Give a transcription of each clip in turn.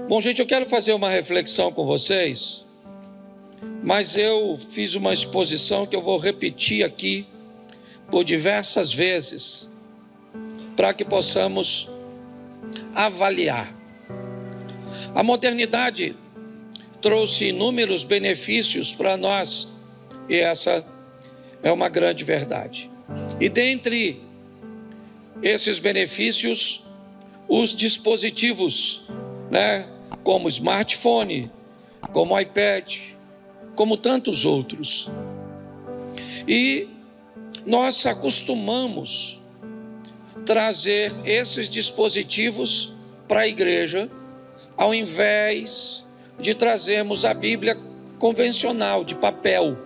Bom, gente, eu quero fazer uma reflexão com vocês, mas eu fiz uma exposição que eu vou repetir aqui por diversas vezes, para que possamos avaliar. A modernidade trouxe inúmeros benefícios para nós, e essa é uma grande verdade. E dentre esses benefícios, os dispositivos, como smartphone, como iPad, como tantos outros. E nós acostumamos trazer esses dispositivos para a igreja, ao invés de trazermos a Bíblia convencional, de papel.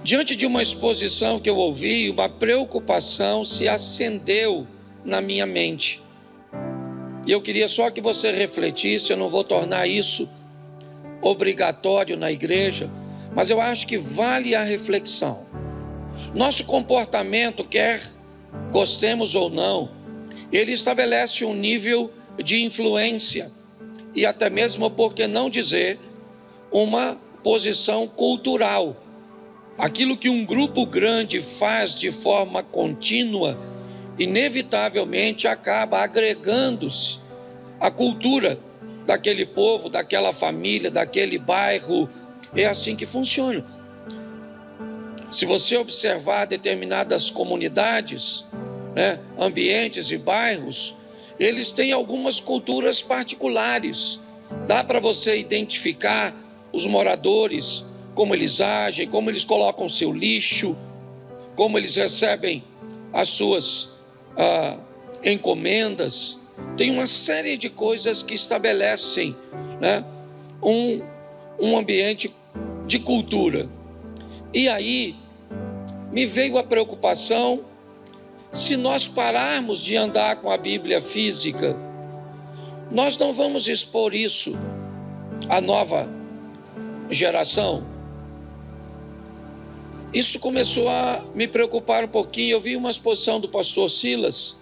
Diante de uma exposição que eu ouvi, uma preocupação se acendeu na minha mente. E eu queria só que você refletisse. Eu não vou tornar isso obrigatório na igreja, mas eu acho que vale a reflexão. Nosso comportamento, quer gostemos ou não, ele estabelece um nível de influência e até mesmo, por que não dizer, uma posição cultural. Aquilo que um grupo grande faz de forma contínua, inevitavelmente acaba agregando-se à cultura daquele povo, daquela família, daquele bairro. É assim que funciona. Se você observar determinadas comunidades, ambientes e bairros, eles têm algumas culturas particulares. Dá para você identificar os moradores, como eles agem, como eles colocam seu lixo, como eles recebem as suas encomendas. Tem uma série de coisas que estabelecem um ambiente de cultura. E aí me veio a preocupação: se nós pararmos de andar com a Bíblia física, nós não vamos expor isso à nova geração? Isso começou a me preocupar um pouquinho. Eu vi uma exposição do pastor Silas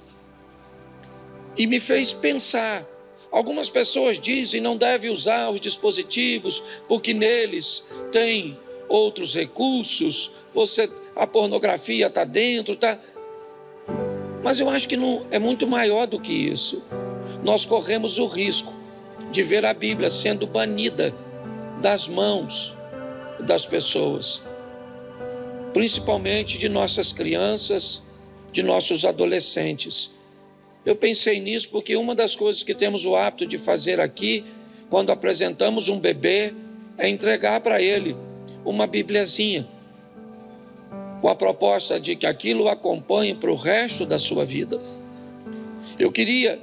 e me fez pensar. Algumas pessoas dizem não deve usar os dispositivos porque neles tem outros recursos, a pornografia está dentro, Mas eu acho que não, é muito maior do que isso. Nós corremos o risco de ver a Bíblia sendo banida das mãos das pessoas, principalmente de nossas crianças, de nossos adolescentes. Eu pensei nisso porque uma das coisas que temos o hábito de fazer aqui, quando apresentamos um bebê, é entregar para ele uma bibliazinha, com a proposta de que aquilo o acompanhe para o resto da sua vida. Eu queria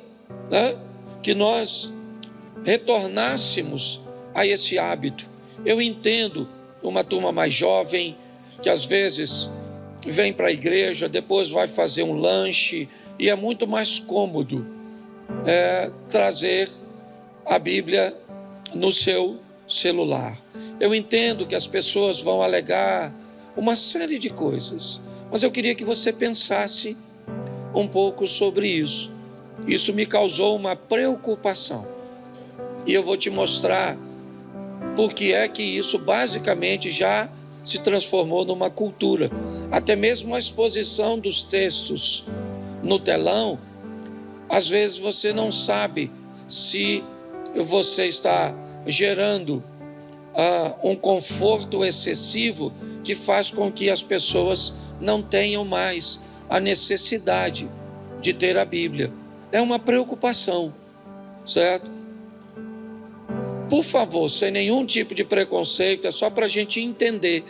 que nós retornássemos a esse hábito. Eu entendo uma turma mais jovem, que às vezes vem para a igreja, depois vai fazer um lanche, e é muito mais cômodo trazer a Bíblia no seu celular. Eu entendo que as pessoas vão alegar uma série de coisas, mas eu queria que você pensasse um pouco sobre isso. Isso me causou uma preocupação, e eu vou te mostrar por que é que isso basicamente já se transformou numa cultura. Até mesmo a exposição dos textos no telão, às vezes você não sabe se você está gerando um conforto excessivo que faz com que as pessoas não tenham mais a necessidade de ter a Bíblia. É uma preocupação, certo? Por favor, sem nenhum tipo de preconceito, é só para a gente entender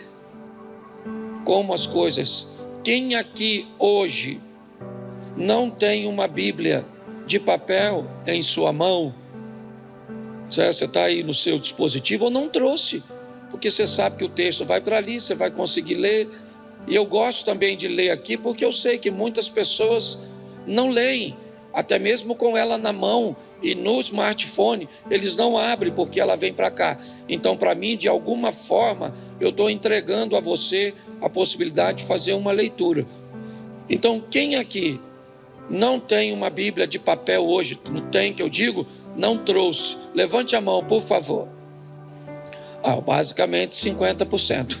como as coisas. Quem aqui hoje não tem uma Bíblia de papel em sua mão? Certo? Você está aí no seu dispositivo ou não trouxe? Porque você sabe que o texto vai para ali, você vai conseguir ler. E eu gosto também de ler aqui, porque eu sei que muitas pessoas não leem, até mesmo com ela na mão e no smartphone, eles não abrem porque ela vem para cá. Então, para mim, de alguma forma, eu estou entregando a você a possibilidade de fazer uma leitura. Então, quem aqui não tem uma Bíblia de papel hoje? Não tem, que eu digo, não trouxe. Levante a mão, por favor. Basicamente 50%.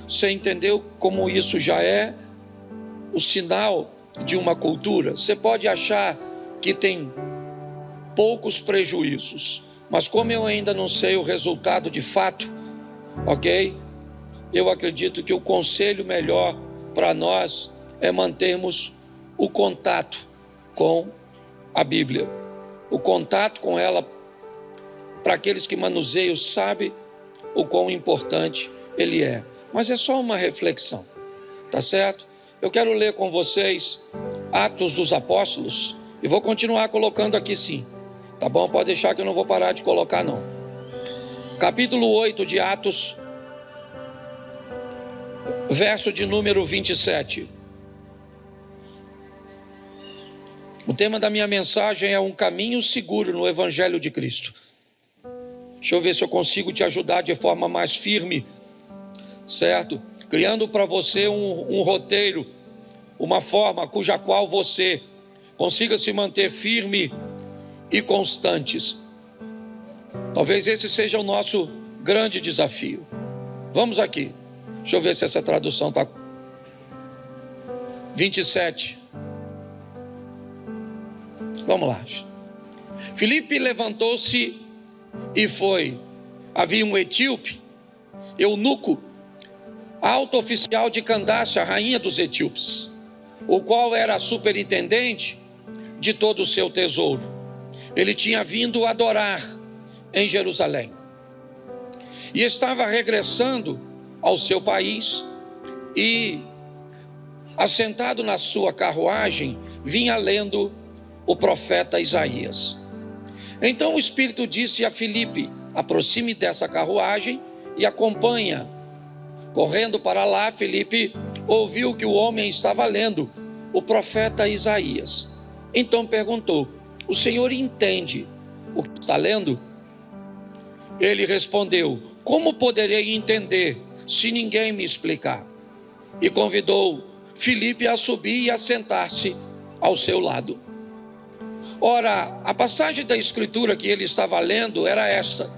Você entendeu como isso já é o sinal de uma cultura? Você pode achar que tem poucos prejuízos, mas como eu ainda não sei o resultado de fato, ok? Eu acredito que o conselho melhor para nós é mantermos o contato com a Bíblia. O contato com ela, para aqueles que manuseiam, sabem o quão importante ele é. Mas é só uma reflexão, tá certo? Eu quero ler com vocês Atos dos Apóstolos e vou continuar colocando aqui sim, tá bom? Pode deixar que eu não vou parar de colocar não. Capítulo 8 de Atos, verso de número 27. O tema da minha mensagem é um caminho seguro no Evangelho de Cristo. Deixa eu ver se eu consigo te ajudar de forma mais firme, certo? Criando para você um roteiro, uma forma cuja qual você consiga se manter firme e constantes. Talvez esse seja o nosso grande desafio. Vamos aqui. Deixa eu ver se essa tradução está... 27. Vamos lá. Filipe levantou-se e foi. Havia um etíope, eunuco, alto oficial de Candace, a rainha dos etíopes, o qual era superintendente de todo o seu tesouro. Ele tinha vindo adorar em Jerusalém e estava regressando ao seu país e, assentado na sua carruagem, vinha lendo o profeta Isaías. Então o Espírito disse a Filipe: aproxime dessa carruagem e acompanha. Correndo para lá, Filipe ouviu que o homem estava lendo o profeta Isaías. Então perguntou: o senhor entende o que está lendo? Ele respondeu: como poderei entender se ninguém me explicar? E convidou Filipe a subir e a sentar-se ao seu lado. Ora, a passagem da escritura que ele estava lendo era esta: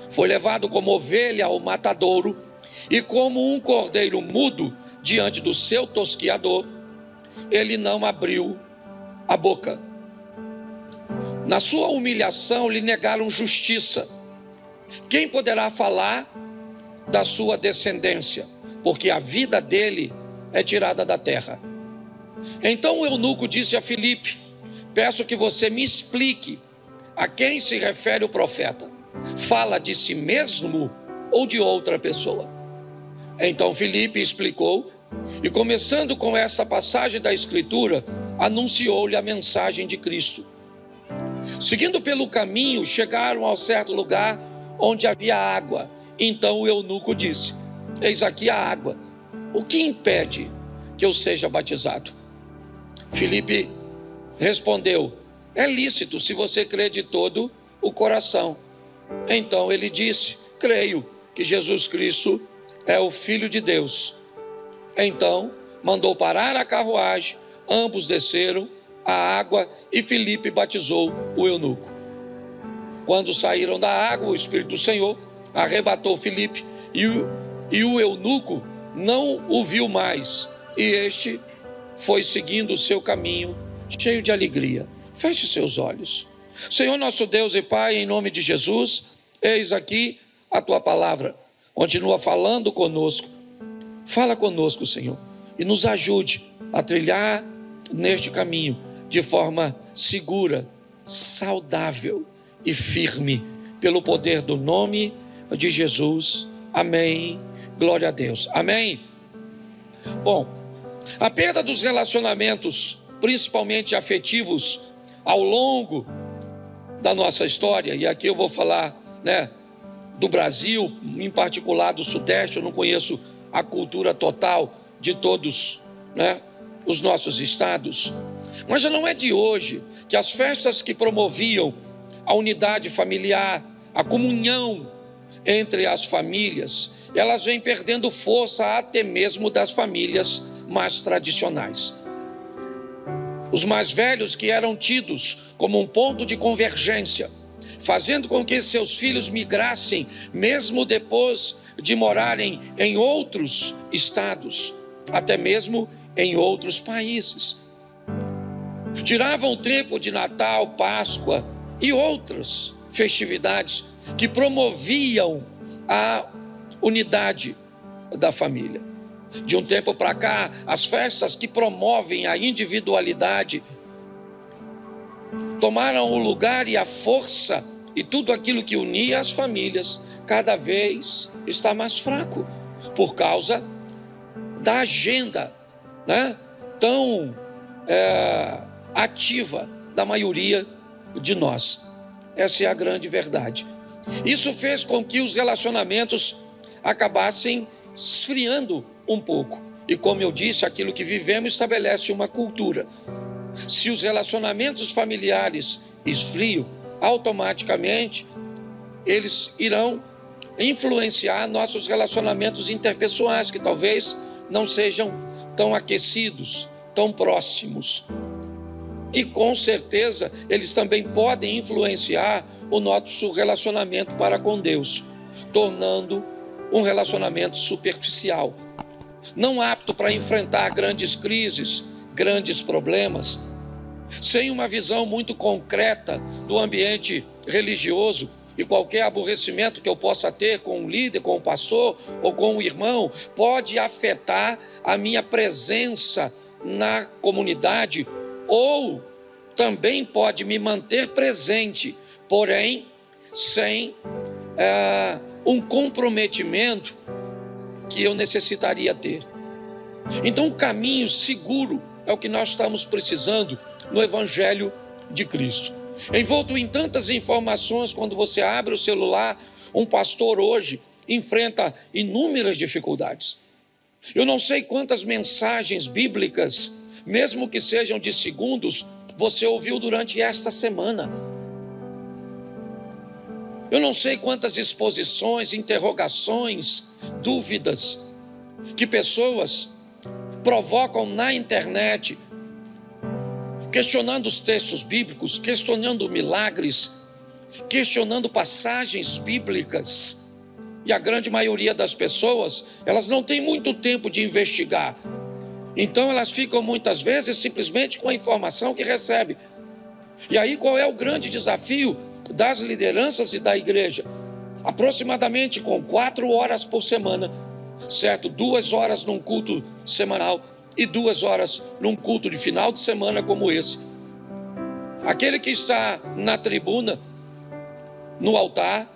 foi levado como ovelha ao matadouro, e como um cordeiro mudo diante do seu tosquiador, ele não abriu a boca. Na sua humilhação lhe negaram justiça. Quem poderá falar da sua descendência? Porque a vida dele é tirada da terra. Então o eunuco disse a Filipe: peço que você me explique a quem se refere o profeta. Fala de si mesmo ou de outra pessoa? Então Filipe explicou, e começando com esta passagem da escritura, anunciou-lhe a mensagem de Cristo. Seguindo pelo caminho, chegaram a certo lugar onde havia água. Então o eunuco disse: eis aqui a água, o que impede que eu seja batizado? Filipe respondeu: é lícito se você crê de todo o coração. Então ele disse: creio que Jesus Cristo é o Filho de Deus. Então mandou parar a carruagem, ambos desceram a água e Filipe batizou o eunuco. Quando saíram da água, o Espírito do Senhor arrebatou Filipe e o eunuco não o viu mais, e este foi seguindo o seu caminho cheio de alegria. Feche seus olhos. Senhor nosso Deus e Pai, em nome de Jesus, eis aqui a tua palavra. Continua falando conosco. Fala conosco, Senhor, e nos ajude a trilhar neste caminho de forma segura, saudável e firme, pelo poder do nome de Jesus. Amém. Glória a Deus. Amém. Bom, a perda dos relacionamentos, principalmente afetivos, ao longo da nossa história, e aqui eu vou falar, do Brasil, em particular do Sudeste. Eu não conheço a cultura total de todos, os nossos estados, mas já não é de hoje que as festas que promoviam a unidade familiar, a comunhão entre as famílias, elas vêm perdendo força até mesmo das famílias mais tradicionais. Os mais velhos, que eram tidos como um ponto de convergência, fazendo com que seus filhos migrassem, mesmo depois de morarem em outros estados, até mesmo em outros países. Tiravam o tempo de Natal, Páscoa e outras festividades que promoviam a unidade da família. De um tempo para cá, as festas que promovem a individualidade tomaram o lugar e a força, e tudo aquilo que unia as famílias cada vez está mais fraco, por causa da agenda, né, tão ativa da maioria de nós. Essa é a grande verdade. Isso fez com que os relacionamentos acabassem esfriando um pouco. E como eu disse, aquilo que vivemos estabelece uma cultura. Se os relacionamentos familiares esfriam, automaticamente eles irão influenciar nossos relacionamentos interpessoais, que talvez não sejam tão aquecidos, tão próximos. E com certeza eles também podem influenciar o nosso relacionamento para com Deus, tornando um relacionamento superficial, não apto para enfrentar grandes crises, grandes problemas, sem uma visão muito concreta do ambiente religioso. E qualquer aborrecimento que eu possa ter com um líder, com um pastor ou com um irmão, pode afetar a minha presença na comunidade, ou também pode me manter presente, porém sem um comprometimento que eu necessitaria ter. Então, um caminho seguro é o que nós estamos precisando no Evangelho de Cristo. Envolto em tantas informações, quando você abre o celular, um pastor hoje enfrenta inúmeras dificuldades. Eu não sei quantas mensagens bíblicas, mesmo que sejam de segundos, você ouviu durante esta semana. Eu não sei quantas exposições, interrogações, dúvidas que pessoas provocam na internet, questionando os textos bíblicos, questionando milagres, questionando passagens bíblicas. E a grande maioria das pessoas, elas não têm muito tempo de investigar. Então elas ficam muitas vezes simplesmente com a informação que recebem. E aí qual é o grande desafio das lideranças e da igreja? Aproximadamente com 4 horas por semana, certo? 2 horas num culto semanal e 2 horas num culto de final de semana como esse. Aquele que está na tribuna, no altar,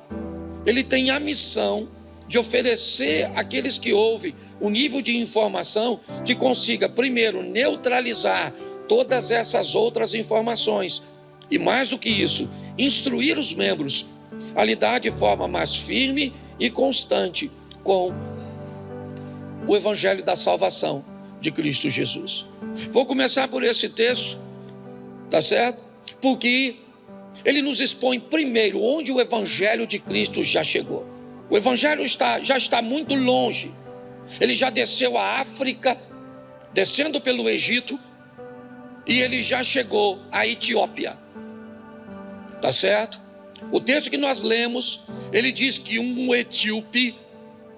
ele tem a missão de oferecer àqueles que ouvem um nível de informação que consiga, primeiro, neutralizar todas essas outras informações e, mais do que isso, instruir os membros a lidar de forma mais firme e constante com o Evangelho da salvação de Cristo Jesus. Vou começar por esse texto, tá certo? Porque ele nos expõe primeiro onde o Evangelho de Cristo já chegou. O Evangelho já está muito longe. Ele já desceu à África, descendo pelo Egito, e ele já chegou à Etiópia. Tá certo? O texto que nós lemos, ele diz que um etíope,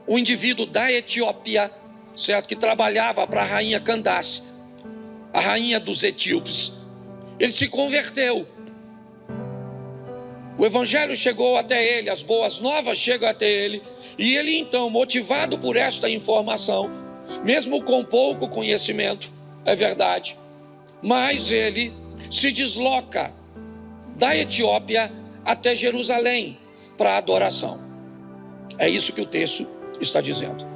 um indivíduo da Etiópia, certo, que trabalhava para a rainha Candace, a rainha dos etíopes, ele se converteu. O Evangelho chegou até ele, as boas novas chegam até ele, e ele então, motivado por esta informação, mesmo com pouco conhecimento, é verdade, mas ele se desloca da Etiópia até Jerusalém para adoração. É isso que o texto está dizendo.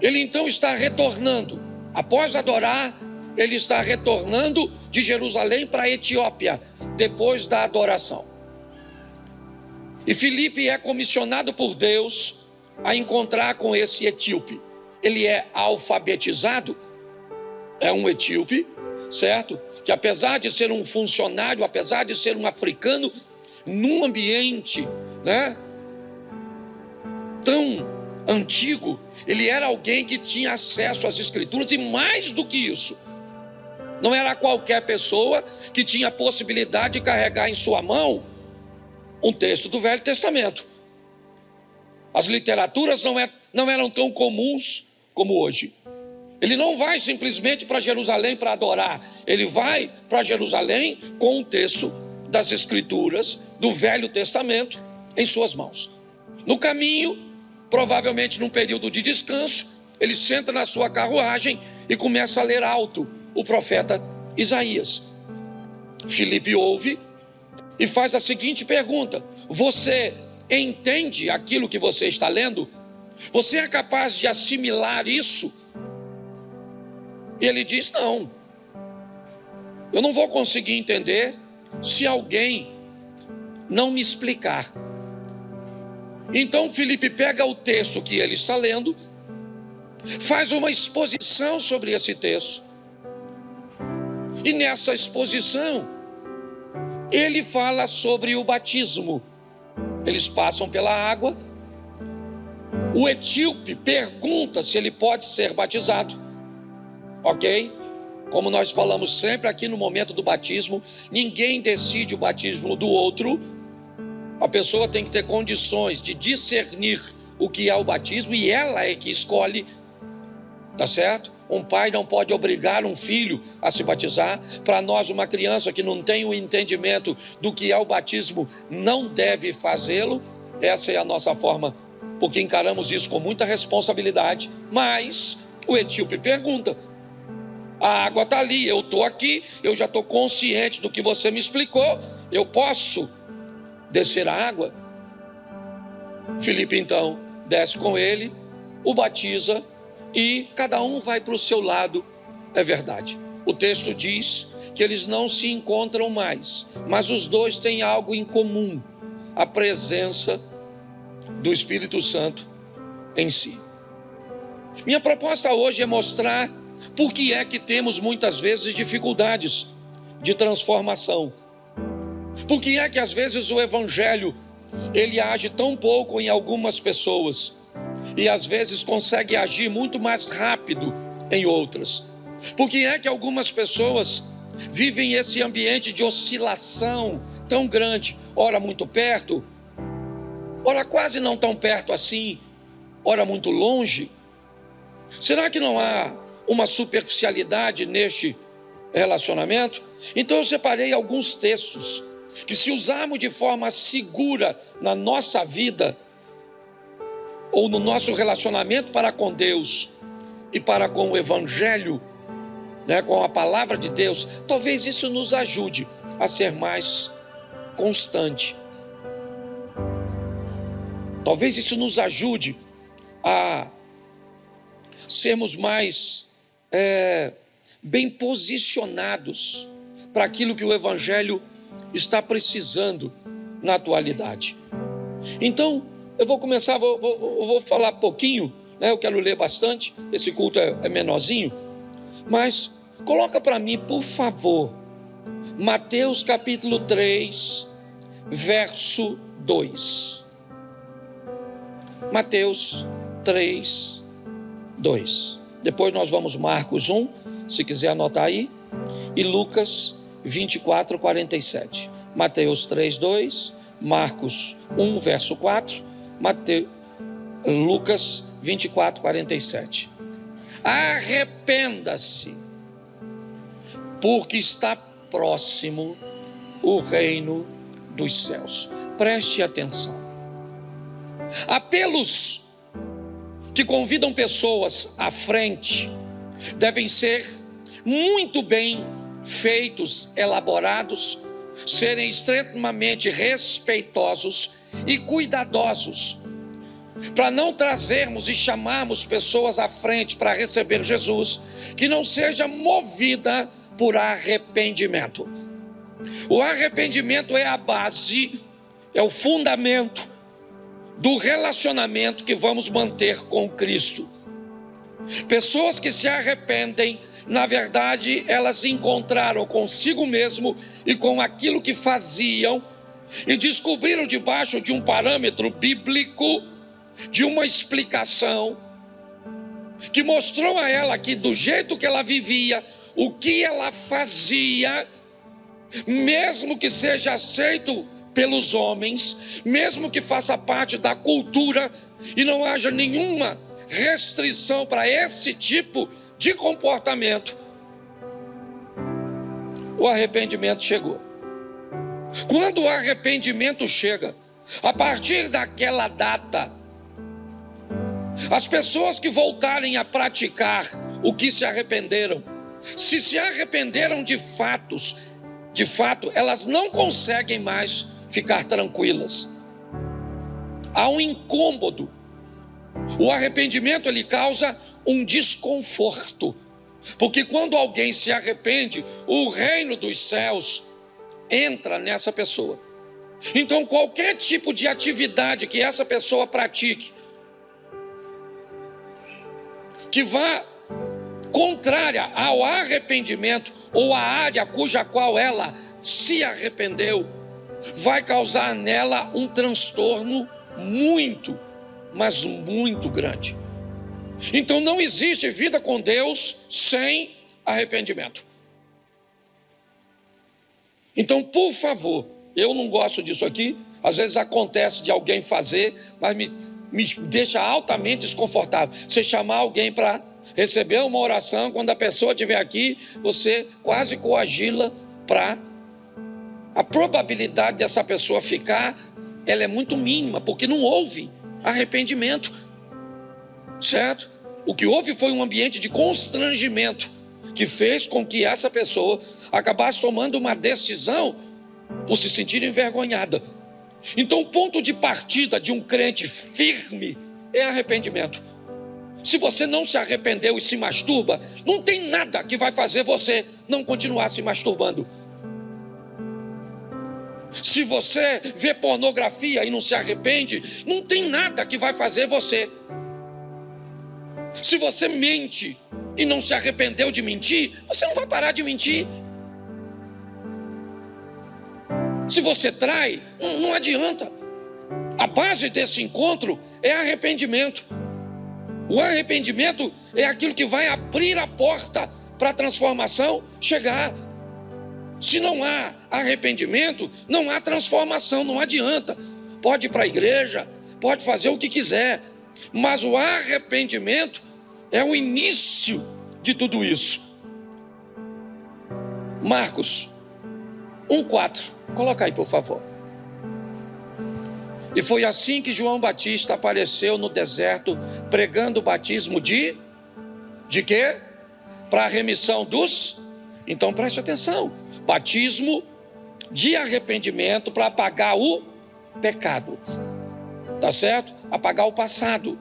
Ele então está retornando, após adorar, ele está retornando de Jerusalém para a Etiópia, depois da adoração. E Filipe é comissionado por Deus a encontrar com esse etíope. Ele é alfabetizado, é um etíope, certo? Que apesar de ser um funcionário, apesar de ser um africano, num ambiente, né, tão antigo, ele era alguém que tinha acesso às escrituras, e mais do que isso, Não era qualquer pessoa que tinha a possibilidade de carregar em sua mão um texto do Velho Testamento. As literaturas não eram tão comuns como hoje. Ele não vai simplesmente para Jerusalém para adorar. Ele vai para Jerusalém com um texto das Escrituras do Velho Testamento em suas mãos. No caminho, provavelmente num período de descanso, ele senta na sua carruagem e começa a ler alto o profeta Isaías. Filipe ouve e faz a seguinte pergunta: você entende aquilo que você está lendo? Você é capaz de assimilar isso? E ele diz: não, eu não vou conseguir entender se alguém não me explicar. Então Filipe pega o texto que ele está lendo, faz uma exposição sobre esse texto, e nessa exposição ele fala sobre o batismo. Eles passam pela água, o etíope pergunta se ele pode ser batizado, ok? Como nós falamos sempre aqui no momento do batismo, ninguém decide o batismo do outro. A pessoa tem que ter condições de discernir o que é o batismo e ela é que escolhe, tá certo? Um pai não pode obrigar um filho a se batizar. Para nós, uma criança que não tem o entendimento do que é o batismo não deve fazê-lo. Essa é a nossa forma, porque encaramos isso com muita responsabilidade. Mas o etíope pergunta: a água está ali, eu estou aqui, eu já estou consciente do que você me explicou, eu posso descer a água? Filipe então desce com ele, o batiza e cada um vai para o seu lado. É verdade, o texto diz que eles não se encontram mais, mas os dois têm algo em comum: a presença do Espírito Santo em si. Minha proposta hoje é mostrar por que é que temos muitas vezes dificuldades de transformação. Por que é que às vezes o Evangelho ele age tão pouco em algumas pessoas e às vezes consegue agir muito mais rápido em outras? Por que é que algumas pessoas vivem esse ambiente de oscilação tão grande, ora muito perto, ora quase não tão perto assim, ora muito longe? Será que não há uma superficialidade neste relacionamento? Então eu separei alguns textos que, se usarmos de forma segura na nossa vida ou no nosso relacionamento para com Deus e para com o Evangelho, com a palavra de Deus, talvez isso nos ajude a ser mais constante. Talvez isso nos ajude a sermos mais bem posicionados para aquilo que o Evangelho está precisando na atualidade. Então, eu vou começar, vou falar pouquinho, eu quero ler bastante, esse culto é menorzinho, mas coloca para mim, por favor, Mateus capítulo 3, verso 2. Mateus 3, 2. Depois nós vamos Marcos 1, se quiser anotar aí, e Lucas 24, 47. Mateus 3, 2, Marcos 1, verso 4, Lucas 24, 47. Arrependa-se, porque está próximo o reino dos céus. Preste atenção. Apelos que convidam pessoas à frente devem ser muito bem feitos, elaborados, serem extremamente respeitosos e cuidadosos, para não trazermos e chamarmos pessoas à frente para receber Jesus que não seja movida por arrependimento. O arrependimento é a base, é o fundamento do relacionamento que vamos manter com Cristo. Pessoas que se arrependem, na verdade, elas encontraram consigo mesmo e com aquilo que faziam e descobriram, debaixo de um parâmetro bíblico, de uma explicação que mostrou a ela que do jeito que ela vivia, o que ela fazia, mesmo que seja aceito pelos homens, mesmo que faça parte da cultura e não haja nenhuma restrição para esse tipo de comportamento, o arrependimento chegou. Quando o arrependimento chega, a partir daquela data, as pessoas que voltarem a praticar o que se arrependeram, se arrependeram de fato, elas não conseguem mais ficar tranquilas. Há um incômodo. O arrependimento, ele causa um desconforto. Porque quando alguém se arrepende, o reino dos céus entra nessa pessoa. Então, qualquer tipo de atividade que essa pessoa pratique, que vá contrária ao arrependimento, ou à área cuja qual ela se arrependeu, vai causar nela um transtorno muito, mas muito grande. Então não existe vida com Deus sem arrependimento. Então, por favor, eu não gosto disso aqui. Às vezes acontece de alguém fazer, mas me deixa altamente desconfortável. Você chamar alguém para receber uma oração, quando a pessoa estiver aqui, você quase coagi-la para... A probabilidade dessa pessoa ficar, ela é muito mínima, porque não houve arrependimento, certo? O que houve foi um ambiente de constrangimento, que fez com que essa pessoa acabasse tomando uma decisão por se sentir envergonhada. Então, o ponto de partida de um crente firme é arrependimento. Se você não se arrependeu e se masturba, não tem nada que vai fazer você não continuar se masturbando. Se você vê pornografia e não se arrepende, não tem nada que vai fazer você. Se você mente e não se arrependeu de mentir, você não vai parar de mentir. Se você trai, não adianta. A base desse encontro é arrependimento. O arrependimento é aquilo que vai abrir a porta para a transformação chegar. Se não há arrependimento, não há transformação, não adianta. Pode ir para a igreja, pode fazer o que quiser, mas o arrependimento é o início de tudo isso. Marcos 1:4, coloca aí, por favor. E foi assim que João Batista apareceu no deserto, pregando o batismo de quê? Para a remissão dos... Então preste atenção. Batismo de arrependimento para apagar o pecado. Tá certo? Apagar o passado.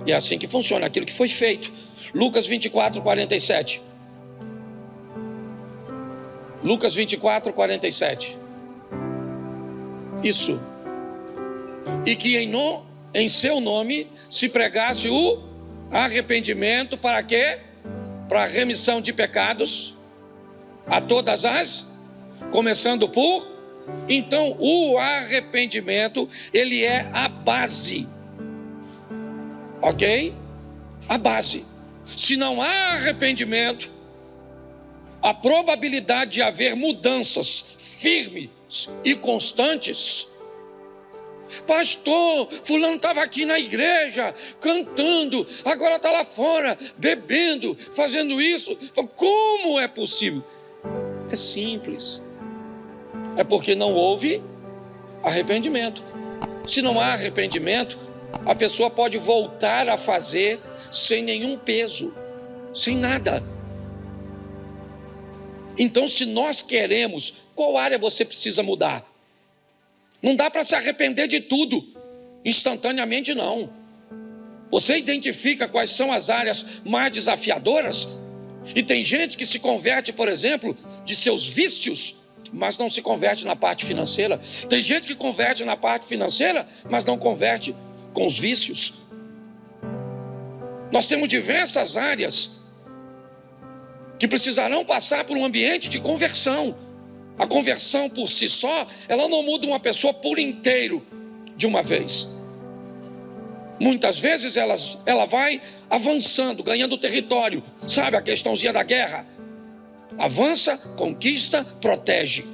E é assim que funciona, aquilo que foi feito. Lucas 24:47. Lucas 24:47. Isso. E que em seu nome se pregasse o arrependimento para quê? Para a remissão de pecados a todas as... Começando por... Então, o arrependimento, ele é a base. Ok? A base. Se não há arrependimento, a probabilidade de haver mudanças firmes e constantes... Pastor, fulano estava aqui na igreja, cantando, agora está lá fora, bebendo, fazendo isso. Como é possível? É simples. É porque não houve arrependimento. Se não há arrependimento, a pessoa pode voltar a fazer sem nenhum peso, sem nada. Então, se nós queremos, qual área você precisa mudar? Não dá para se arrepender de tudo instantaneamente, não. Você identifica quais são as áreas mais desafiadoras? E tem gente que se converte, por exemplo, de seus vícios, mas não se converte na parte financeira. Tem gente que converte na parte financeira, mas não converte com os vícios. Nós temos diversas áreas que precisarão passar por um ambiente de conversão. A conversão por si só, ela não muda uma pessoa por inteiro de uma vez. Muitas vezes ela vai avançando, ganhando território. Sabe a questãozinha da guerra? avança, conquista, protege.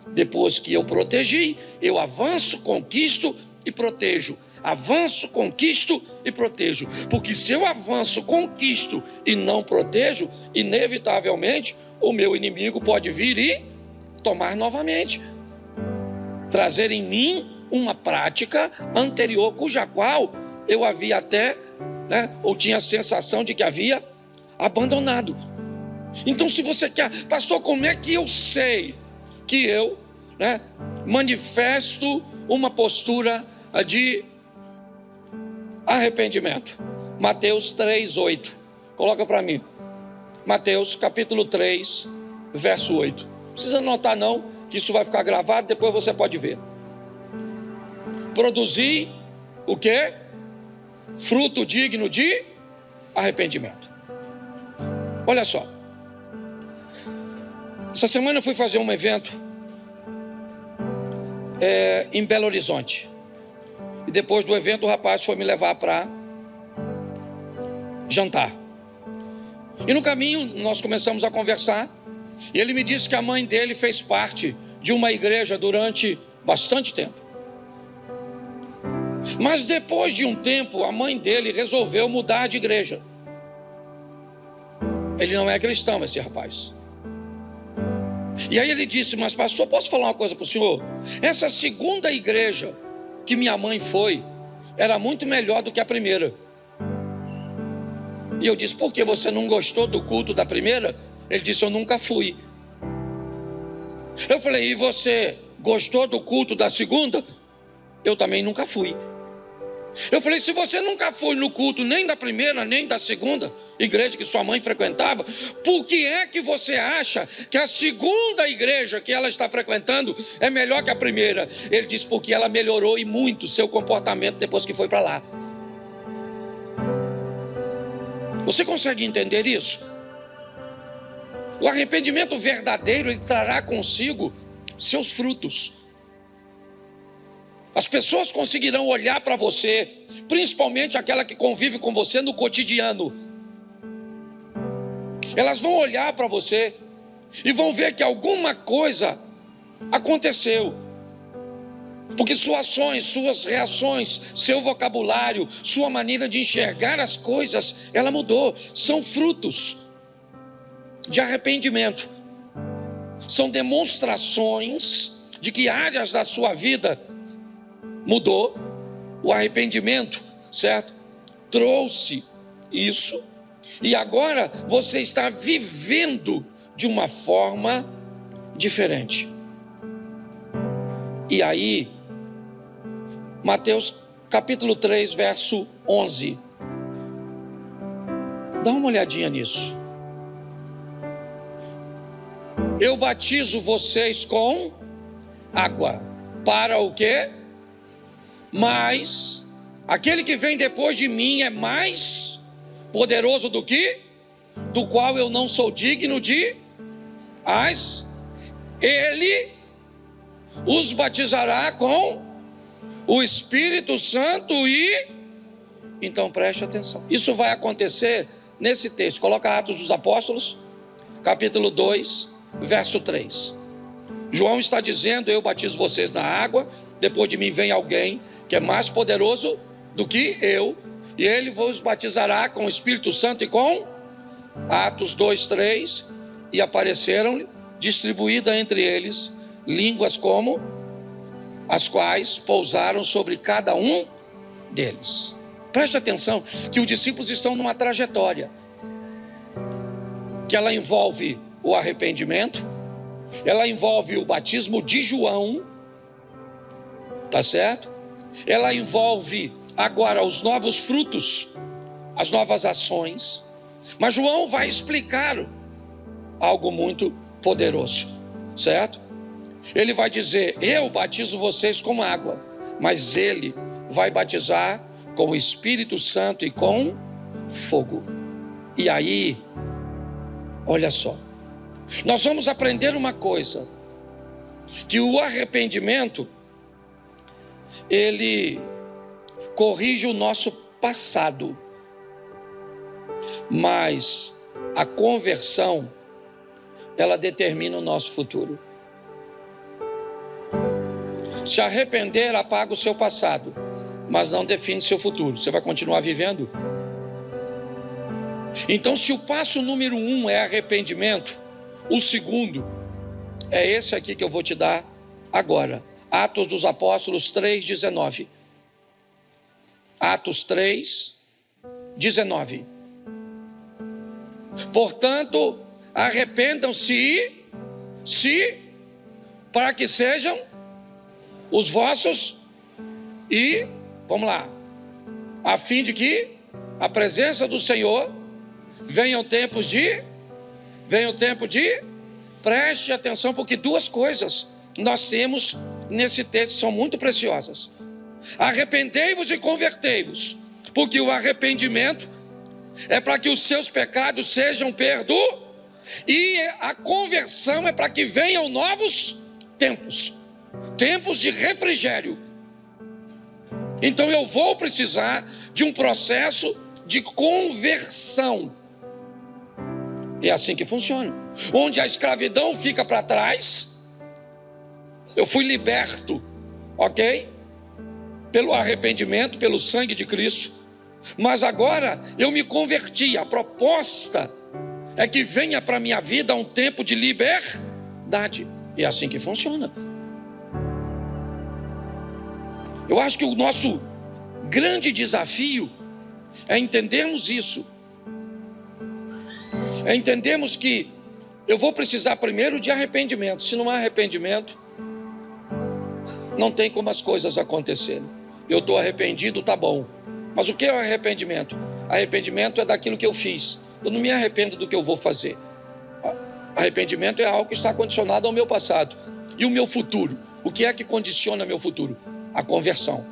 Depois que eu protegi, eu avanço, conquisto e protejo. Avanço, conquisto e protejo. Porque se eu avanço, conquisto e não protejo, inevitavelmente o meu inimigo pode vir e tomar novamente. Trazer em mim uma prática anterior, cuja qual eu havia até, ou tinha a sensação de que havia abandonado. Então, se você quer, pastor, como é que eu sei que eu manifesto uma postura de arrependimento? Mateus 3:8. Coloca para mim. Mateus capítulo 3, verso 8. Não precisa anotar não, que isso vai ficar gravado, depois você pode ver. Produzir o quê? Fruto digno de arrependimento. Olha só. Essa semana eu fui fazer um evento em Belo Horizonte. E depois do evento o rapaz foi me levar para jantar. E no caminho nós começamos a conversar. E ele me disse que a mãe dele fez parte de uma igreja durante bastante tempo. Mas depois de um tempo a mãe dele resolveu mudar de igreja. Ele não é cristão, esse rapaz. E aí ele disse: mas pastor, posso falar uma coisa para o senhor? Essa segunda igreja que minha mãe foi era muito melhor do que a primeira. E eu disse: por que você não gostou do culto da primeira? Ele disse: eu nunca fui. Eu falei: e você gostou do culto da segunda? Eu também nunca fui. Eu falei: se você nunca foi no culto nem da primeira nem da segunda igreja que sua mãe frequentava, por que é que você acha que a segunda igreja que ela está frequentando é melhor que a primeira? Ele disse: porque ela melhorou e muito seu comportamento depois que foi para lá. Você consegue entender isso? O arrependimento verdadeiro, ele trará consigo seus frutos. As pessoas conseguirão olhar para você, principalmente aquela que convive com você no cotidiano. Elas vão olhar para você e vão ver que alguma coisa aconteceu. Porque suas ações, suas reações, seu vocabulário, sua maneira de enxergar as coisas, ela mudou. São frutos de arrependimento. São demonstrações de que áreas da sua vida mudou. O arrependimento, certo? Trouxe isso. E agora você está vivendo de uma forma diferente. E aí, Mateus capítulo 3, verso 11. Dá uma olhadinha nisso. Eu batizo vocês com água. Para o quê? Mas aquele que vem depois de mim é mais poderoso do que? Do qual eu não sou digno de ele os batizará com o Espírito Santo e... Então preste atenção. Isso vai acontecer nesse texto. Coloca Atos dos Apóstolos, capítulo 2, verso 3. João está dizendo: eu batizo vocês na água, depois de mim vem alguém que é mais poderoso do que eu, e ele vos batizará com o Espírito Santo e com... Atos 2, 3. E apareceram distribuída entre eles línguas como as quais pousaram sobre cada um deles. Preste atenção que os discípulos estão numa trajetória que ela envolve o arrependimento, ela envolve o batismo de João, tá certo? Ela envolve agora os novos frutos, as novas ações. Mas João vai explicar algo muito poderoso, certo? Ele vai dizer: eu batizo vocês com água, mas ele vai batizar com o Espírito Santo e com fogo. E aí, olha só, nós vamos aprender uma coisa, que o arrependimento, ele corrige o nosso passado, mas a conversão ela determina o nosso futuro. Se arrepender apaga o seu passado, mas não define seu futuro. Você vai continuar vivendo? Então, se o passo número 1 é arrependimento, o segundo é esse aqui que eu vou te dar agora. Atos dos Apóstolos 3:19. Atos 3:19. Portanto, arrependam-se para que sejam os vossos vamos lá, a fim de que a presença do Senhor venha o tempo de, preste atenção, porque duas coisas nós temos nesse texto são muito preciosas. Arrependei-vos e convertei-vos, porque o arrependimento é para que os seus pecados sejam perdoados, e a conversão é para que venham novos tempos de refrigério. Então eu vou precisar de um processo de conversão. É assim que funciona. Onde a escravidão fica para trás, eu fui liberto, ok? Pelo arrependimento, pelo sangue de Cristo. Mas agora eu me converti. A proposta é que venha para a minha vida um tempo de liberdade. É assim que funciona. Eu acho que o nosso grande desafio é entendermos isso. É entendermos que eu vou precisar primeiro de arrependimento. Se não há arrependimento, não tem como as coisas acontecerem. Eu estou arrependido, tá bom. Mas o que é o arrependimento? Arrependimento é daquilo que eu fiz. Eu não me arrependo do que eu vou fazer. Arrependimento é algo que está condicionado ao meu passado. E o meu futuro? O que é que condiciona meu futuro? A conversão.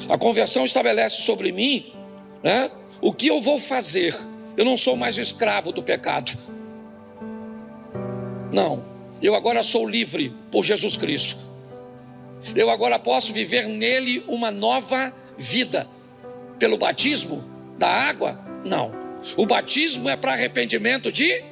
A conversão estabelece sobre mim, né, o que eu vou fazer. Eu não sou mais escravo do pecado. Não. Eu agora sou livre por Jesus Cristo. Eu agora posso viver nele uma nova vida. Pelo batismo da água? Não. O batismo é para arrependimento de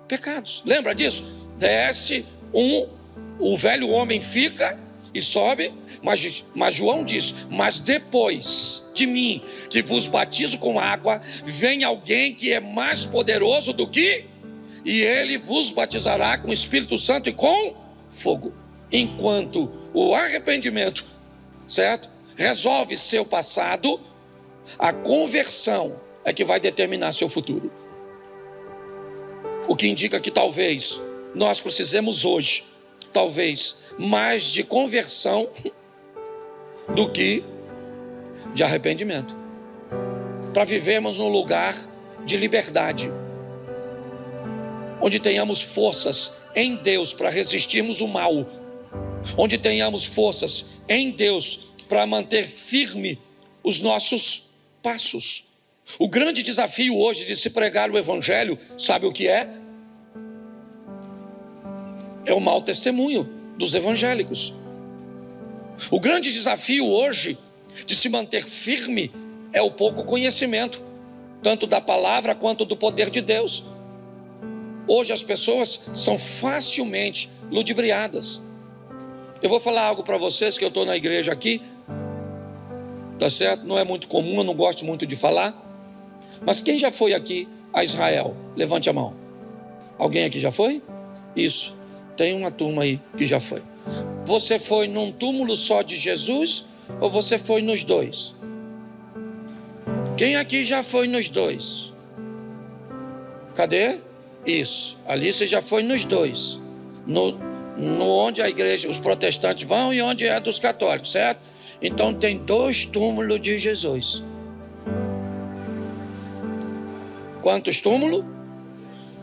pecados. Lembra disso? Desce o velho homem fica e sobe, mas João diz: mas depois de mim, que vos batizo com água, vem alguém que é mais poderoso do que, e ele vos batizará com o Espírito Santo e com fogo. Enquanto o arrependimento, certo, resolve seu passado, a conversão é que vai determinar seu futuro. O que indica que talvez nós precisemos hoje, talvez, mais de conversão do que de arrependimento, para vivermos num lugar de liberdade, onde tenhamos forças em Deus para resistirmos o mal, onde tenhamos forças em Deus para manter firme os nossos passos. O grande desafio hoje de se pregar o evangelho, sabe o que é? É o mau testemunho dos evangélicos. O grande desafio hoje de se manter firme é o pouco conhecimento, tanto da palavra quanto do poder de Deus. Hoje as pessoas são facilmente ludibriadas. Eu vou falar algo para vocês, que eu estou na igreja aqui, tá certo? Não é muito comum, eu não gosto muito de falar. Mas quem já foi aqui a Israel? Levante a mão. Alguém aqui já foi? Isso. Tem uma turma aí que já foi. Você foi num túmulo só de Jesus ou você foi nos dois? Quem aqui já foi nos dois? Cadê? Isso. Ali você já foi nos dois. No onde a igreja, os protestantes vão e onde é dos católicos, certo? Então tem 2 túmulos de Jesus. Quantos túmulos?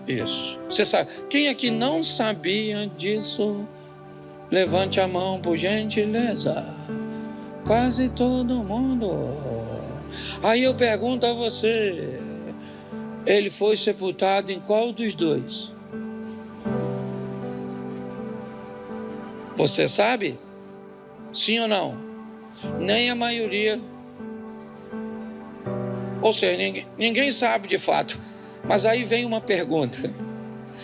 Isso. Você sabe? Quem aqui não sabia disso? Levante a mão, por gentileza. Quase todo mundo. Aí eu pergunto a você: ele foi sepultado em qual dos 2? Você sabe? Sim ou não? Nem a maioria. Ou seja, ninguém sabe de fato. Mas aí vem uma pergunta: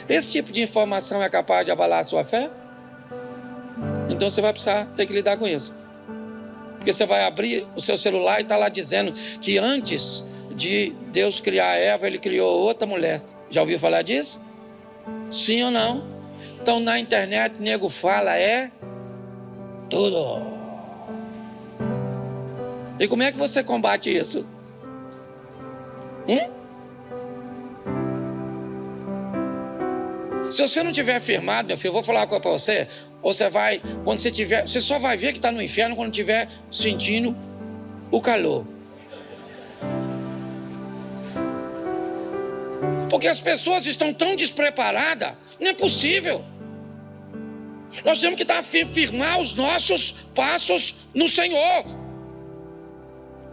Esse tipo de informação é capaz de abalar a sua fé? Então você vai precisar ter que lidar com isso. Porque você vai abrir o seu celular e está lá dizendo que antes de Deus criar a Eva, ele criou outra mulher. Já ouviu falar disso? Sim ou não? Então na internet, nego fala, tudo. E como é que você combate isso? Se você não tiver firmado, meu filho, eu vou falar uma coisa para você. Ou você vai, quando você tiver, você só vai ver que está no inferno quando estiver sentindo o calor. Porque as pessoas estão tão despreparadas, não é possível. Nós temos que firmar os nossos passos no Senhor.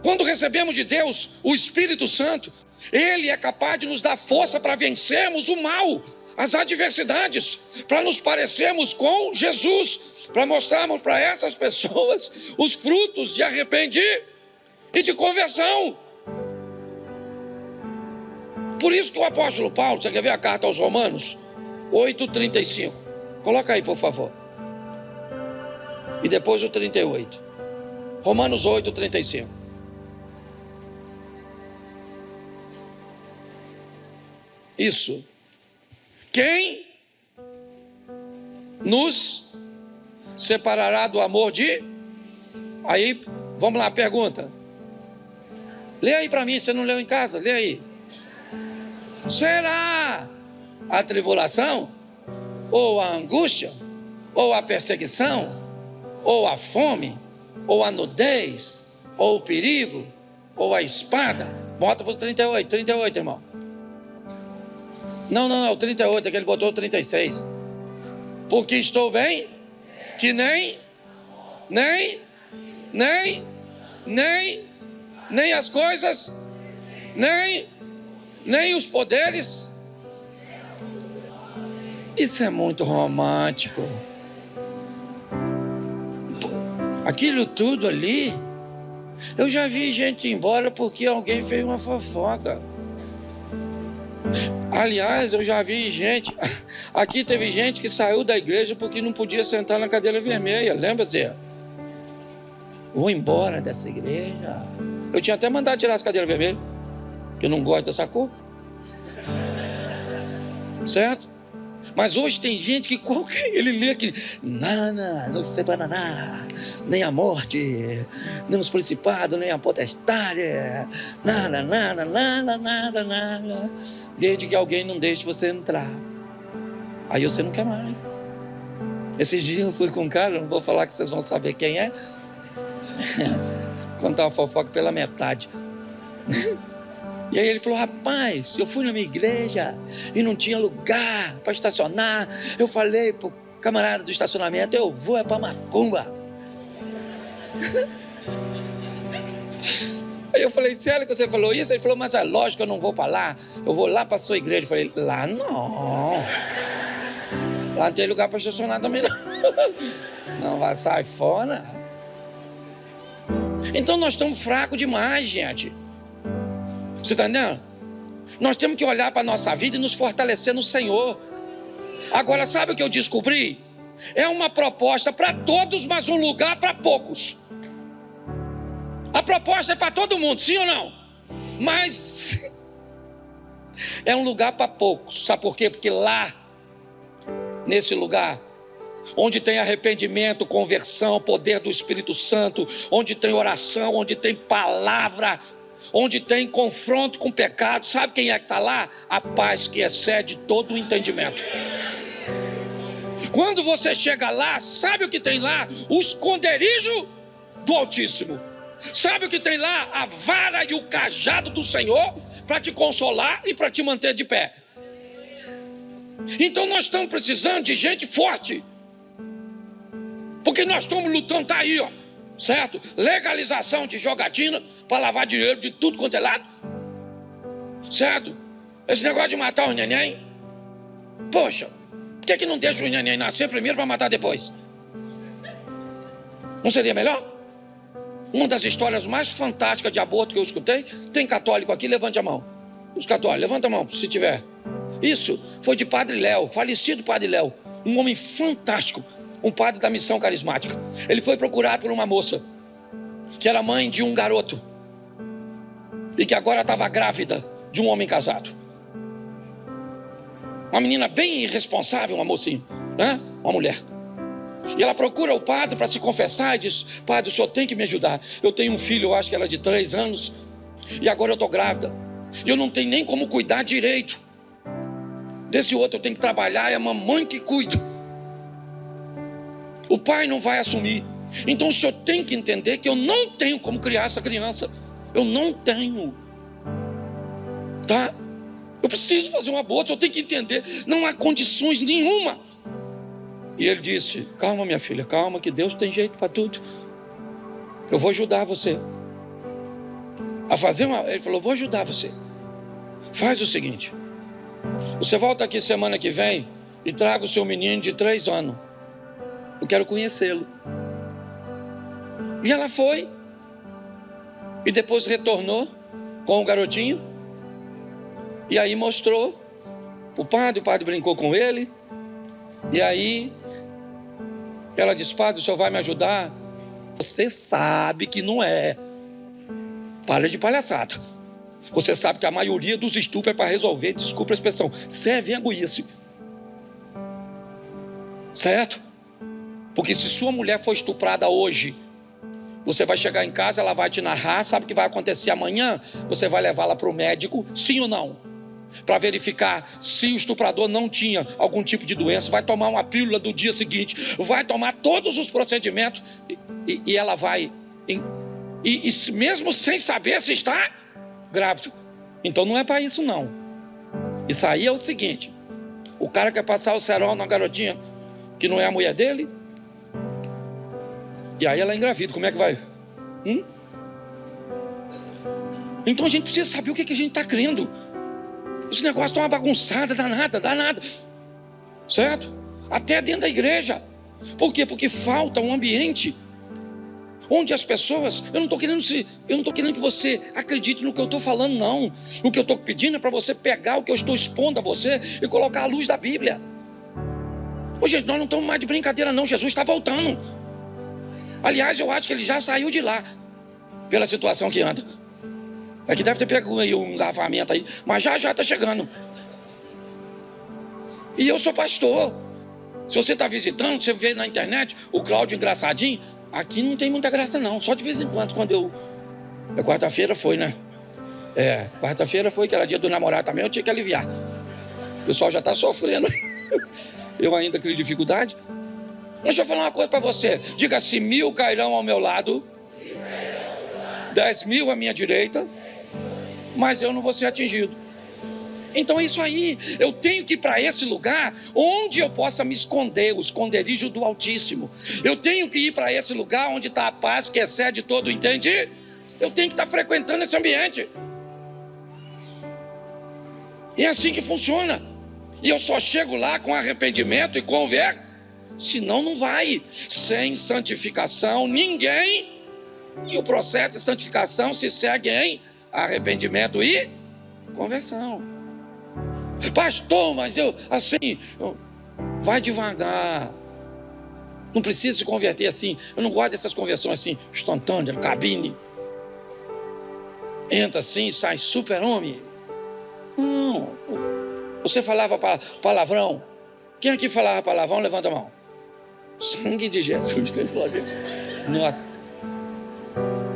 Quando recebemos de Deus o Espírito Santo, Ele é capaz de nos dar força para vencermos o mal, as adversidades, para nos parecermos com Jesus, para mostrarmos para essas pessoas os frutos de arrependimento e de conversão. Por isso que o apóstolo Paulo, você quer ver a carta aos Romanos 8:35? Coloca aí, por favor. E depois o 38. Romanos 8:35. Isso. Quem nos separará do amor de... Aí, vamos lá, pergunta. Lê aí para mim, você não leu em casa? Lê aí. Será a tribulação? Ou a angústia? Ou a perseguição? Ou a fome? Ou a nudez? Ou o perigo? Ou a espada? Bota para o 38, irmão. Não, o 38, é que ele botou o 36. Porque estou bem, que nem as coisas, nem os poderes. Isso é muito romântico. Aquilo tudo ali, eu já vi gente ir embora porque alguém fez uma fofoca. Aliás, eu já vi gente, aqui teve gente que saiu da igreja porque não podia sentar na cadeira vermelha, lembra, Zé? Vou embora dessa igreja. Eu tinha até mandado tirar as cadeiras vermelhas, porque eu não gosto dessa cor. Certo? Mas hoje tem gente que ele lê aquele nada, não se bananá, nem a morte, nem os principados, nem a potestade, nada, desde que alguém não deixe você entrar. Aí você não quer mais. Esses dias eu fui com um cara, não vou falar que vocês vão saber quem é, contar uma fofoca pela metade. E aí ele falou, rapaz, eu fui na minha igreja e não tinha lugar para estacionar. Eu falei pro camarada do estacionamento, eu vou para Macumba. Aí eu falei, sério que você falou isso? Ele falou, mas é lógico que eu não vou para lá. Eu vou lá para a sua igreja. Eu falei, lá não. Lá não tem lugar para estacionar também não. Não, vai sair fora. Então nós estamos fracos demais, gente. Você está entendendo? Nós temos que olhar para a nossa vida e nos fortalecer no Senhor. Agora, sabe o que eu descobri? É uma proposta para todos, mas um lugar para poucos. A proposta é para todo mundo, sim ou não? Mas é um lugar para poucos. Sabe por quê? Porque lá, nesse lugar, onde tem arrependimento, conversão, poder do Espírito Santo, onde tem oração, onde tem palavra, onde tem confronto com o pecado, sabe quem é que está lá? A paz que excede todo o entendimento. Quando você chega lá, sabe o que tem lá? O esconderijo do Altíssimo. Sabe o que tem lá? A vara e o cajado do Senhor para te consolar e para te manter de pé. Então nós estamos precisando de gente forte, porque nós estamos lutando, tá aí, ó, certo? Legalização de jogatina para lavar dinheiro de tudo quanto é lado, certo? Esse negócio de matar os neném, poxa, por que não deixa os neném nascer primeiro para matar depois? Não seria melhor? Uma das histórias mais fantásticas de aborto que eu escutei, tem católico aqui, levante a mão. Os católicos, levanta a mão, se tiver. Isso foi de Padre Léo, falecido Padre Léo, um homem fantástico, um padre da missão carismática. Ele foi procurado por uma moça que era mãe de um garoto e que agora estava grávida de um homem casado. Uma menina bem irresponsável, uma mocinha, né? Uma mulher. E ela procura o padre para se confessar e diz: padre, o senhor tem que me ajudar. Eu tenho um filho, eu acho que era de 3 anos, e agora eu estou grávida. E eu não tenho nem como cuidar direito desse outro, eu tenho que trabalhar, é a mamãe que cuida. O pai não vai assumir. Então o senhor tem que entender que eu não tenho como criar essa criança. Eu não tenho. Tá? Eu preciso fazer um aborto, eu tenho que entender. Não há condições nenhuma. E ele disse: calma, minha filha, calma, que Deus tem jeito para tudo. Eu vou ajudar você a fazer uma... Ele falou: vou ajudar você. Faz o seguinte: você volta aqui semana que vem e traga o seu menino de 3 anos. Eu quero conhecê-lo. E ela foi. E depois retornou com o garotinho. E aí mostrou o padre brincou com ele. E aí ela disse: padre, o senhor vai me ajudar? Você sabe que não é. Para de palhaçada. Você sabe que a maioria dos estupros é para resolver, desculpa a expressão, vergonhice. Certo? Porque se sua mulher for estuprada hoje, você vai chegar em casa, ela vai te narrar, sabe o que vai acontecer amanhã? Você vai levá-la para o médico, sim ou não? Para verificar se o estuprador não tinha algum tipo de doença, vai tomar uma pílula do dia seguinte, vai tomar todos os procedimentos e ela vai, e mesmo sem saber se está grávida. Então não é para isso não. Isso aí é o seguinte: o cara quer passar o cerol na garotinha que não é a mulher dele, e aí ela é engravida, como é que vai? Então a gente precisa saber o que a gente está crendo. Esse negócio está uma bagunçada, danada, certo? Até dentro da igreja. Por quê? Porque falta um ambiente onde as pessoas... Eu não estou querendo que você acredite no que eu estou falando, não. O que eu estou pedindo é para você pegar o que eu estou expondo a você e colocar à luz da Bíblia. Ô, gente, nós não estamos mais de brincadeira não. Jesus está voltando. Aliás, eu acho que ele já saiu de lá, pela situação que anda. É que deve ter pego aí um engarrafamento aí, mas já está chegando. E eu sou pastor. Se você está visitando, você vê na internet o Cláudio engraçadinho. Aqui não tem muita graça não, só de vez em quando eu... quarta-feira foi, né? Quarta-feira foi, que era dia do namorado também, eu tinha que aliviar. O pessoal já está sofrendo. Eu ainda crio dificuldade. Deixa eu falar uma coisa para você. Diga: se 1000 cairão ao meu lado, 10.000 à minha direita, mas eu não vou ser atingido. Então é isso aí. Eu tenho que ir para esse lugar onde eu possa me esconder, o esconderijo do Altíssimo. Eu tenho que ir para esse lugar onde está a paz que excede todo o entendimento. Eu tenho que estar frequentando esse ambiente. E é assim que funciona. E eu só chego lá com arrependimento e converso. Senão não vai. Sem santificação ninguém. E o processo de santificação se segue em arrependimento e conversão. Pastor, mas vai devagar. Não precisa se converter assim. Eu não gosto dessas conversões assim, instantâneas, cabine. Entra assim, sai super-homem. Não. Você falava palavrão. Quem aqui falava palavrão, levanta a mão. Sangue de Jesus, tem Flamengo. Nossa.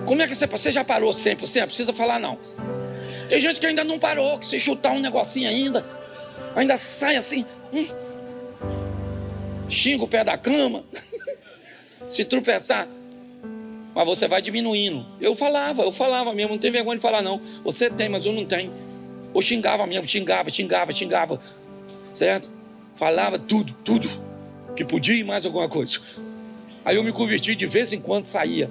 Como é que você já parou 100%? Não precisa falar não. Tem gente que ainda não parou, que se chutar um negocinho ainda sai assim. Xinga o pé da cama. Se tropeçar. Mas você vai diminuindo. Eu falava mesmo, não tem vergonha de falar não. Você tem, mas eu não tenho. Eu xingava mesmo, xingava. Certo? Falava tudo. Que podia e mais alguma coisa. Aí eu me converti, de vez em quando saía.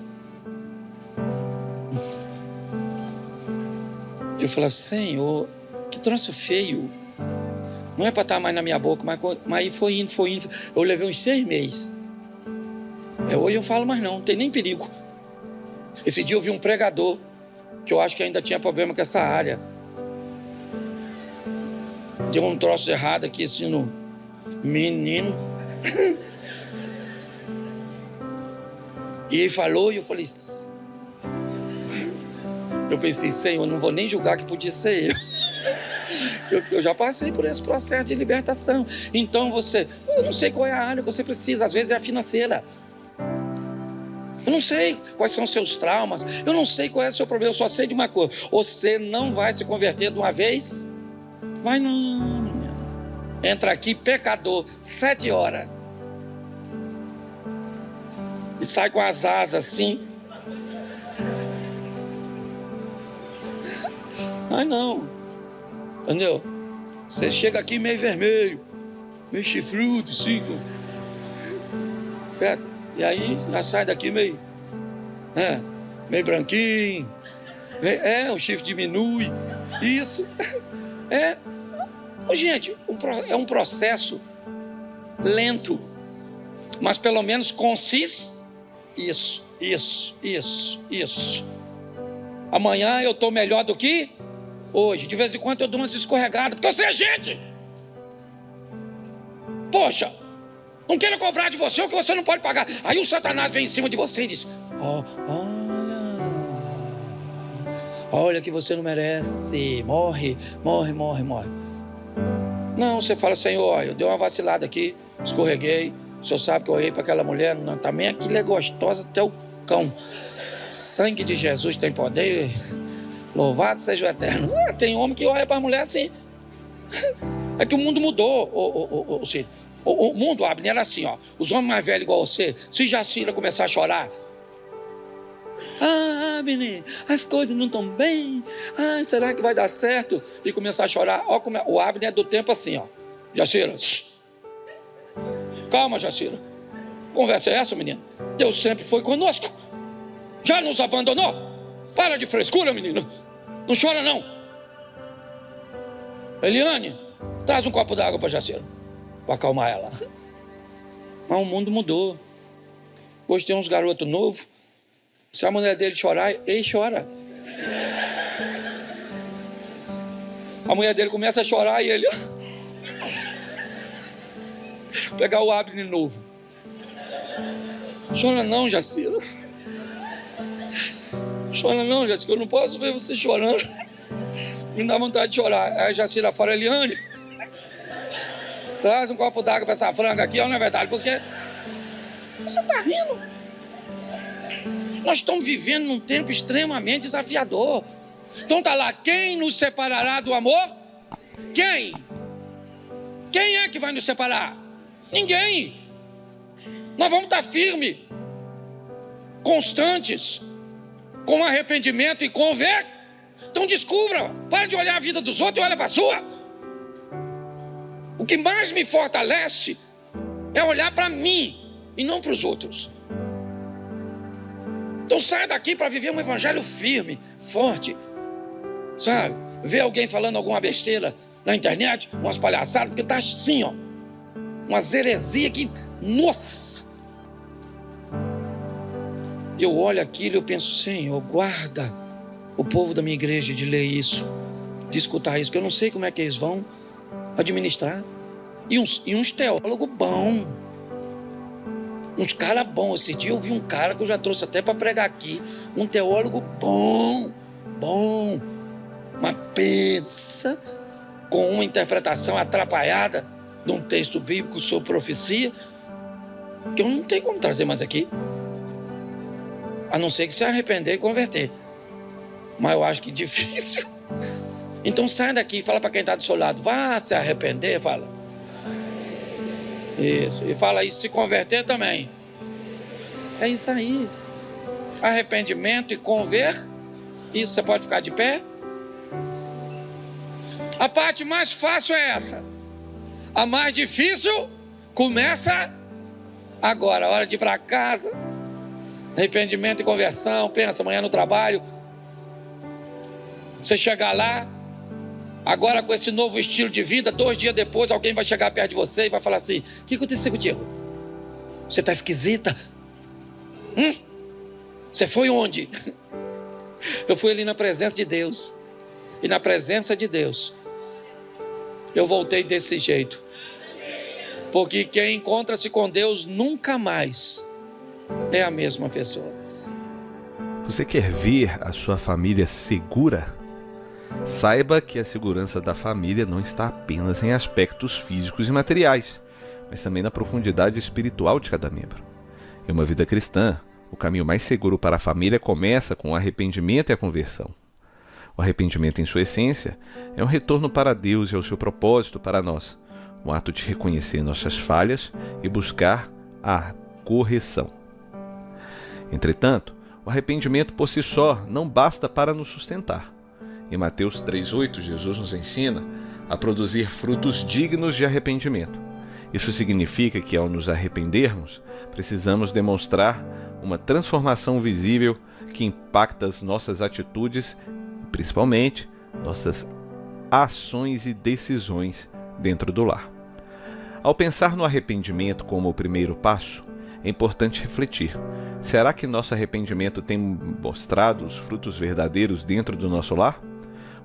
Eu falei: Senhor, que troço feio. Não é para estar mais na minha boca, mas aí foi indo. Eu levei uns 6 meses. Hoje eu falo mais não tem nem perigo. Esse dia eu vi um pregador, que eu acho que ainda tinha problema com essa área. Deu um troço errado aqui assim no menino. E ele falou e eu falei... Eu pensei, Senhor, não vou nem julgar que podia ser eu já passei por esse processo de libertação. Então eu não sei qual é a área que você precisa. Às vezes é a financeira. Eu não sei quais são os seus traumas. Eu não sei qual é o seu problema. Eu só sei de uma coisa: você não vai se converter de uma vez. Vai não. Entra aqui pecador, 7 horas. E sai com as asas assim. Ai não. Entendeu? Você chega aqui meio vermelho, meio chifrudo, assim. Certo? E aí já sai daqui meio branquinho. O chifre diminui. Isso. Gente, é um processo lento, mas pelo menos consiste. Isso. Amanhã eu estou melhor do que hoje. De vez em quando eu dou umas escorregadas, porque eu sei a gente. Poxa, não quero cobrar de você o que você não pode pagar. Aí o Satanás vem em cima de você e diz: olha que você não merece. Morre. Não, você fala: Senhor, eu dei uma vacilada aqui, escorreguei. O Senhor sabe que eu olhei para aquela mulher. Não, também aquilo é gostosa até o cão. Sangue de Jesus tem poder. Louvado seja o Eterno. Tem homem que olha para a mulher assim. É que o mundo mudou. O mundo, Abner, era assim, ó. Os homens mais velhos igual você, se Jacira começar a chorar: Abner, as coisas não estão bem. Será que vai dar certo? E começar a chorar. Ó, o Abner é do tempo assim, ó. Jacira, calma, Jacira. Conversa é essa, menina? Deus sempre foi conosco. Já nos abandonou? Para de frescura, menina. Não chora, não. Eliane, traz um copo d'água para Jacira, para acalmar ela. Mas o mundo mudou. Hoje tem uns garotos novos. Se a mulher dele chorar, ele chora. A mulher dele começa a chorar e ele... Pegar o Abner novo. Chora não, Jacira. Chora não, Jacira. Eu não posso ver você chorando. Me dá vontade de chorar. Aí a Jacira fala: Eliane, traz um copo d'água para essa franga aqui, ó, não é verdade? Porque você está rindo. Nós estamos vivendo num tempo extremamente desafiador. Então tá lá: quem nos separará do amor? Quem? Quem é que vai nos separar? Ninguém. Nós vamos estar firmes, constantes, com arrependimento e Então descubra, para de olhar a vida dos outros e olha para a sua. O que mais me fortalece é olhar para mim e não para os outros. Então saia daqui para viver um evangelho firme, forte, sabe? Ver alguém falando alguma besteira na internet, umas palhaçadas, porque está assim, ó, umas heresias que, nossa! Eu olho aquilo e eu penso: Senhor, guarda o povo da minha igreja de ler isso, de escutar isso, que eu não sei como é que eles vão administrar. E uns teólogos bons, uns caras bons. Esse dia eu vi um cara que eu já trouxe até para pregar aqui, um teólogo bom, mas pensa, com uma interpretação atrapalhada de um texto bíblico sobre profecia, que eu não tenho como trazer mais aqui, a não ser que se arrepender e converter. Mas eu acho que difícil. Então sai daqui e fala para quem está do seu lado: vá se arrepender, fala. Isso. E fala isso: se converter também. É isso aí. Arrependimento e isso. Você pode ficar de pé. A parte mais fácil é essa. A mais difícil começa agora. A hora de ir para casa. Arrependimento e conversão. Pensa, amanhã no trabalho, você chegar lá, agora com esse novo estilo de vida, 2 dias depois alguém vai chegar perto de você e vai falar assim: o que aconteceu contigo? Você está esquisita? Você foi onde? Eu fui ali na presença de Deus. E na presença de Deus Eu voltei desse jeito. Porque quem encontra-se com Deus nunca mais é a mesma pessoa. Você quer ver a sua família segura? Saiba que a segurança da família não está apenas em aspectos físicos e materiais, mas também na profundidade espiritual de cada membro. Em uma vida cristã, o caminho mais seguro para a família começa com o arrependimento e a conversão. O arrependimento, em sua essência, é um retorno para Deus e ao seu propósito para nós, um ato de reconhecer nossas falhas e buscar a correção. Entretanto, o arrependimento por si só não basta para nos sustentar. Em Mateus 3,8, Jesus nos ensina a produzir frutos dignos de arrependimento. Isso significa que, ao nos arrependermos, precisamos demonstrar uma transformação visível que impacta as nossas atitudes e, principalmente, nossas ações e decisões dentro do lar. Ao pensar no arrependimento como o primeiro passo, é importante refletir: será que nosso arrependimento tem mostrado os frutos verdadeiros dentro do nosso lar?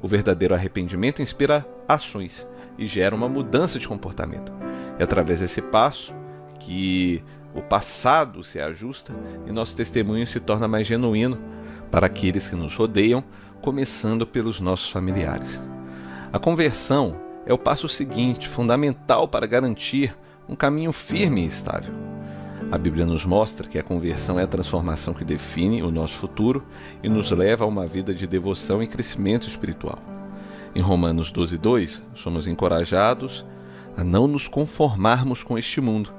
O verdadeiro arrependimento inspira ações e gera uma mudança de comportamento. É através desse passo que o passado se ajusta e nosso testemunho se torna mais genuíno para aqueles que nos rodeiam, começando pelos nossos familiares. A conversão é o passo seguinte, fundamental para garantir um caminho firme e estável. A Bíblia nos mostra que a conversão é a transformação que define o nosso futuro e nos leva a uma vida de devoção e crescimento espiritual. Em Romanos 12:2, somos encorajados a não nos conformarmos com este mundo,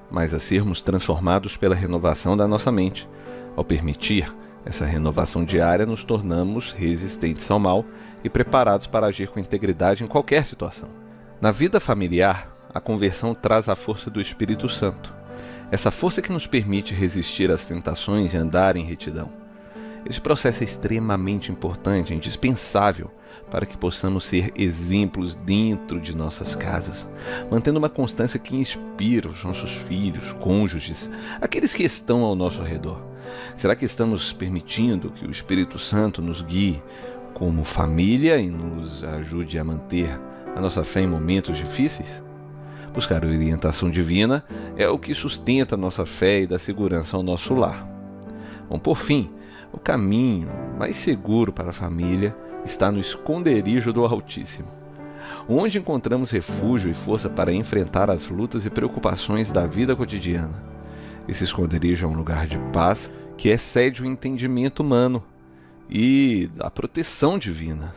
mas a sermos transformados pela renovação da nossa mente. Ao permitir essa renovação diária, nos tornamos resistentes ao mal e preparados para agir com integridade em qualquer situação. Na vida familiar, a conversão traz a força do Espírito Santo. Essa força que nos permite resistir às tentações e andar em retidão. Esse processo é extremamente importante, indispensável, para que possamos ser exemplos dentro de nossas casas, mantendo uma constância que inspira os nossos filhos, cônjuges, aqueles que estão ao nosso redor. Será que estamos permitindo que o Espírito Santo nos guie como família e nos ajude a manter a nossa fé em momentos difíceis? Buscar orientação divina é o que sustenta a nossa fé e dá segurança ao nosso lar. Bom, por fim, o caminho mais seguro para a família está no esconderijo do Altíssimo, onde encontramos refúgio e força para enfrentar as lutas e preocupações da vida cotidiana. Esse esconderijo é um lugar de paz que excede o entendimento humano e a proteção divina.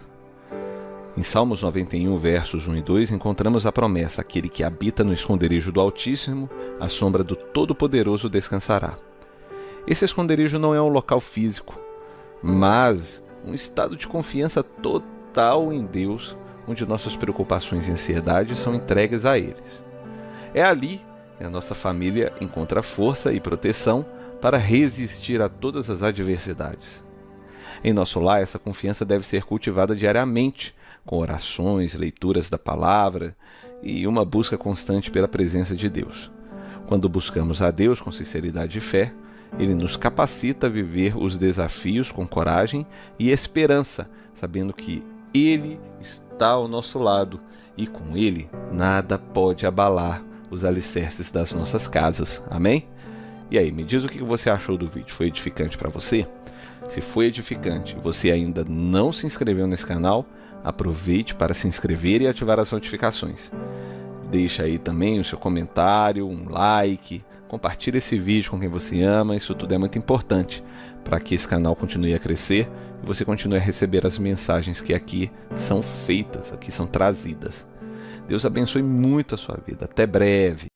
Em Salmos 91, versos 1 e 2, encontramos a promessa: aquele que habita no esconderijo do Altíssimo, à sombra do Todo-Poderoso descansará. Esse esconderijo não é um local físico, mas um estado de confiança total em Deus, onde nossas preocupações e ansiedades são entregues a eles. É ali que a nossa família encontra força e proteção para resistir a todas as adversidades. Em nosso lar, essa confiança deve ser cultivada diariamente, com orações, leituras da palavra e uma busca constante pela presença de Deus. Quando buscamos a Deus com sinceridade e fé, Ele nos capacita a viver os desafios com coragem e esperança, sabendo que Ele está ao nosso lado e com Ele nada pode abalar os alicerces das nossas casas. Amém? E aí, me diz o que você achou do vídeo. Foi edificante para você? Se foi edificante e você ainda não se inscreveu nesse canal, aproveite para se inscrever e ativar as notificações. Deixa aí também o seu comentário, um like, compartilhe esse vídeo com quem você ama. Isso tudo é muito importante para que esse canal continue a crescer e você continue a receber as mensagens que aqui são feitas, aqui são trazidas. Deus abençoe muito a sua vida. Até breve.